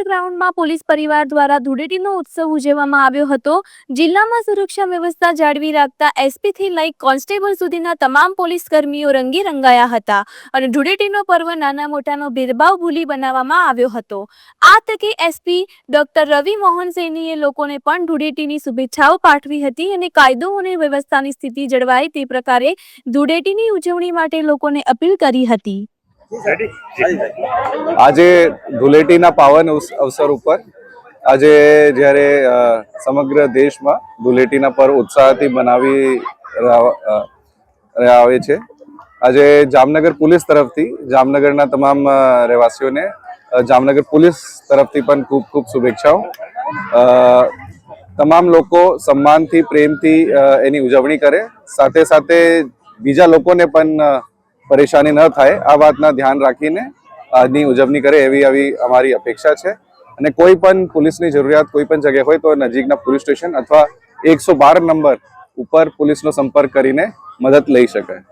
ગ્રાઉન્ડમાં પોલીસ પરિવાર દ્વારા ધૂળેટીનો ઉત્સવ ઉજવવામાં આવ્યો હતો। જિલ્લામાં સુરક્ષા વ્યવસ્થા જાળવી રાખતા એસપી થી લઈ કોન્સ્ટેબલ સુધીના તમામ પોલીસ કર્મીઓ રંગે રંગાયા હતા અને ધૂળેટીનો પર્વ નાના મોટાનો ભેદભાવ ભૂલી બનાવવામાં આવ્યો હતો। આ તકે એસપી ડોક્ટર રવિ મોહન સૈનીએ લોકોને પણ ધૂળેટીની શુભેચ્છાઓ પાઠવી હતી અને કાયદો અને વ્યવસ્થાની સ્થિતિ જળવાય તે પ્રકારે ધૂળેટીની ઉજવણી માટે લોકોને અપીલ કરી હતી। આજે ધૂળેટીના પાવન અવસર ઉપર આજે જ્યારે સમગ્ર દેશમાં ધૂળેટીના પર્વ ઉત્સાહથી મનાવી રહ્યા આવે છે। આજે જામનગર પોલીસ તરફથી જામનગરના તમામ રહેવાસીઓને જામનગર પોલીસ તરફથી પણ ખૂબ ખૂબ શુભેચ્છાઓ। તમામ લોકો સન્માનથી પ્રેમથી એની ઉજવણી કરે, સાથે સાથે બીજા લોકોને પણ પરેશાની ન થાય આ વાતના ધ્યાન રાખીને આજની ઉજવણી કરે એવી અમારી અપેક્ષા છે। અને કોઈ પણ પોલીસની જરૂરિયાત કોઈ પણ જગ્યાએ હોય તો નજીકના પોલીસ સ્ટેશન અથવા 112 નંબર ઉપર પોલીસનો સંપર્ક કરીને મદદ લઈ શકાય।